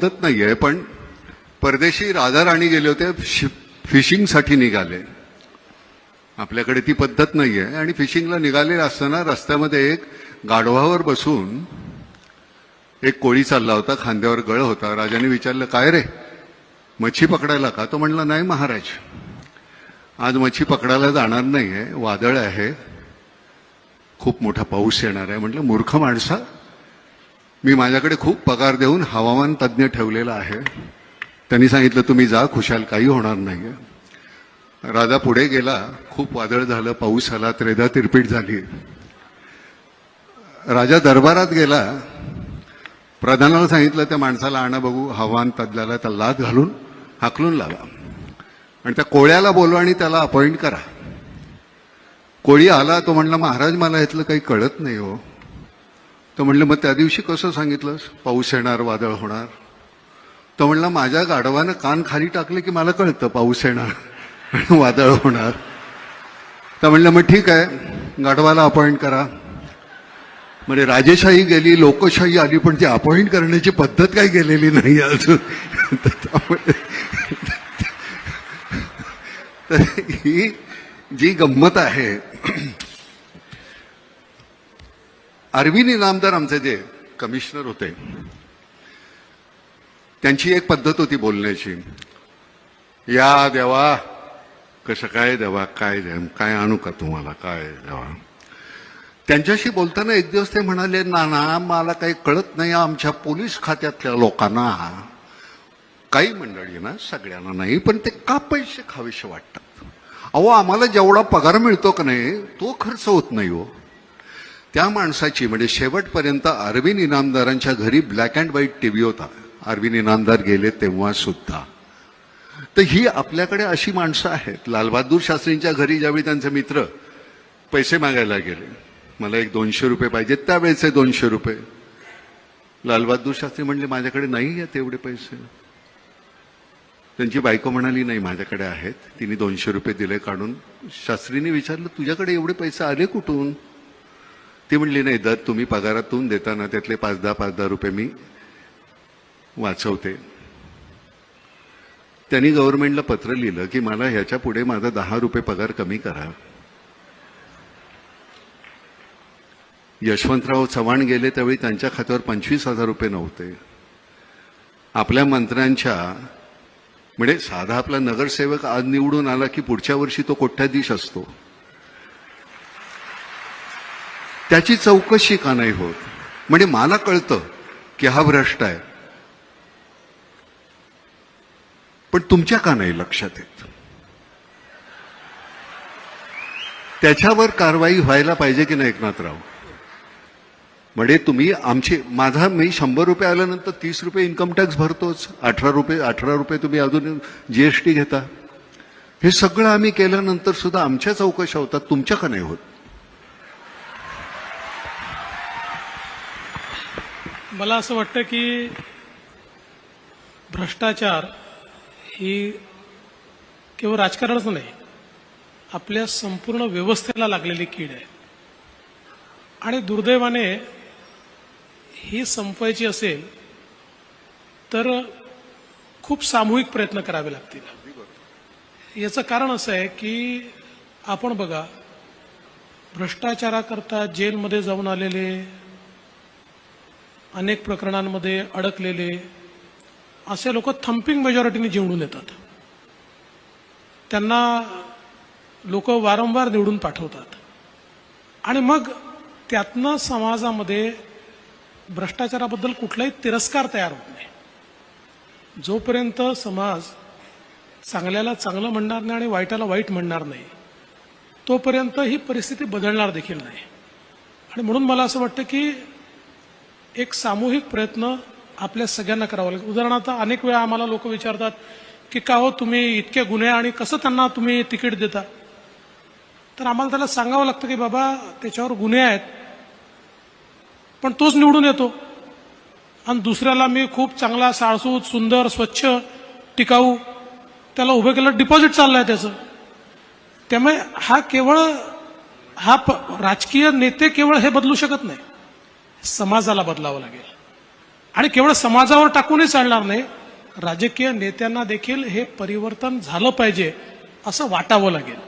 पद्धत नाहीये, पण परदेशी राजा राणी गेले होते, फिशिंगसाठी निघाले. आपल्याकडे ती पद्धत नाहीये आणि फिशिंगला निघाले असताना रस्त्यामध्ये एक गाढवावर बसून एक कोळी चालला होता, खांद्यावर गळ होता. राजाने विचारलं, काय रे, मच्छी पकडायला का? तो म्हणला, नाही महाराज, आज मच्छी पकडायला जाणार नाहीये, वादळ आहे, खूप मोठा पाऊस येणार आहे. म्हटलं, मूर्ख माणसा, मी माझ्याकडे खूप पगार देऊन हवामान तज्ज्ञ ठेवलेला आहे. त्यांनी सांगितलं, तुम्ही जा, खुशाल, काही होणार नाही. राजा पुढे गेला, खूप वादळ झालं, पाऊस आला, त्रेधा तिरपीट झाली. राजा दरबारात गेला, प्रधानाला सांगितलं, त्या माणसाला आणा बघू, हवामान तज्ज्ञाला, त्याला लाथ घालून हाकलून लावा आणि त्या कोळ्याला बोलवा आणि त्याला अपॉइंट करा. कोळी आला, तो म्हणला, महाराज, मला यातलं काही कळत नाही हो. तो म्हणलं, मग त्या दिवशी कसं सांगितलंस, पाऊस येणार, वादळ होणार? तो म्हणला, माझ्या गाढवानं कान खाली टाकले की मला कळतं पाऊस येणार आणि वादळ होणार. तर म्हणलं, मग ठीक आहे, गाढवाला अपॉइंट करा. म्हणजे राजेशाही गेली, लोकशाही आली, पण ती अपॉइंट करण्याची पद्धत काही गेलेली नाही अजून. तर ही जी गंमत आहे, अरविंद इनामदार आमचे जे कमिशनर होते, त्यांची एक पद्धत होती बोलण्याची, या देवा, कसं काय देवा, काय काय आणू का तुम्हाला, काय देवा. त्यांच्याशी बोलताना एक दिवस ते म्हणाले, नाना, मला काही कळत नाही, आमच्या पोलीस खात्यातल्या लोकांना, काही मंडळी ना, सगळ्यांना नाही, पण ते का पैसे खावेसे वाटतात. अहो, आम्हाला जेवढा पगार मिळतो का नाही, तो खर्च होत नाही हो. त्या माणसाची, म्हणजे शेवटपर्यंत अरविंद इनामदारांच्या घरी ब्लॅक अँड व्हाईट टीव्ही होता, अरविंद इनामदार गेले तेव्हा सुद्धा. तर ही आपल्याकडे अशी माणसं आहेत. लालबहादूर शास्त्रींच्या घरी ज्यावेळी त्यांचे मित्र पैसे मागायला गेले, मला एक 200 रुपये पाहिजेत, त्यावेळेचे 200 रुपये, लालबहादूर शास्त्री म्हणले, माझ्याकडे नाही आहेत एवढे पैसे. त्यांची बायको म्हणाली, नाही, माझ्याकडे आहेत. तिने 200 रुपये दिले काढून. शास्त्रींनी विचारलं, तुझ्याकडे एवढे पैसे आले कुठून? ती म्हणली, नाही, दर तुम्ही पगारातून देताना त्यातले 5-10 रुपये मी वाचवते. त्यांनी गव्हर्नमेंटला पत्र लिहिलं की मला ह्याच्या पुढे माझा 10 रुपये पगार कमी करा. यशवंतराव चव्हाण गेले त्यावेळी त्यांच्या खात्यावर 25,000 रुपये नव्हते. आपल्या मंत्र्यांच्या, म्हणजे साधा आपला नगरसेवक आज निवडून आला की पुढच्या वर्षी तो कोट्याधीश असतो, त्याची चौकशी का नाही होत? म्हणजे मला कळतं की हा भ्रष्ट आहे, पण तुमच्या का नाही लक्षात येत? त्याच्यावर कारवाई व्हायला पाहिजे की नाही एकनाथराव? म्हणजे तुम्ही मी 100 रुपये आल्यानंतर 30 रुपये इन्कम टॅक्स भरतोच, 18 रुपये तुम्ही अजून जीएसटी घेता. हे सगळं आम्ही केल्यानंतर सुद्धा आमच्या चौकशा होतात, तुमच्या का नाही होत? मला असं वाटतं की भ्रष्टाचार ही केवळ राजकारणच नाही, आपल्या संपूर्ण व्यवस्थेला लागलेली कीड आहे. आणि दुर्दैवाने ही संपवायची असेल तर खूप सामूहिक प्रयत्न करावे लागतील. याचं कारण असं आहे की आपण बघा, भ्रष्टाचाराकरता जेलमध्ये जाऊन आलेले, अनेक प्रकरणांमध्ये अडकलेले असे लोक थम्पिंग मेजॉरिटीने निवडून येतात. त्यांना लोक वारंवार निवडून पाठवतात आणि मग त्यातनं समाजामध्ये भ्रष्टाचाराबद्दल कुठलाही तिरस्कार तयार होत नाही. जोपर्यंत समाज चांगल्याला चांगलं म्हणणार नाही आणि वाईटाला वाईट म्हणणार नाही, तोपर्यंत ही परिस्थिती बदलणार देखील नाही. आणि म्हणून मला असं वाटतं की एक सामूहिक प्रयत्न आपल्या सगळ्यांना करावा लागेल. उदाहरणार्थ, अनेक वेळा आम्हाला लोक विचारतात की का हो तुम्ही इतके गुन्हे आणि कसं त्यांना तुम्ही तिकीट देता? तर आम्हाला त्याला सांगावं लागतं की बाबा, त्याच्यावर गुन्हे आहेत, पण तोच निवडून येतो आणि दुसऱ्याला मी खूप चांगला, साळसूत, सुंदर, स्वच्छ, टिकाऊ, त्याला उभं केलं, डिपॉझिट चाललंय त्याचं. त्यामुळे राजकीय नेते केवळ हे बदलू शकत नाही, समाजाला बदलावं लागेल. आणि केवळ समाजावर टाकूनही चालणार नाही, राजकीय नेत्यांना देखील हे परिवर्तन झालं पाहिजे असं वाटावं लागेल.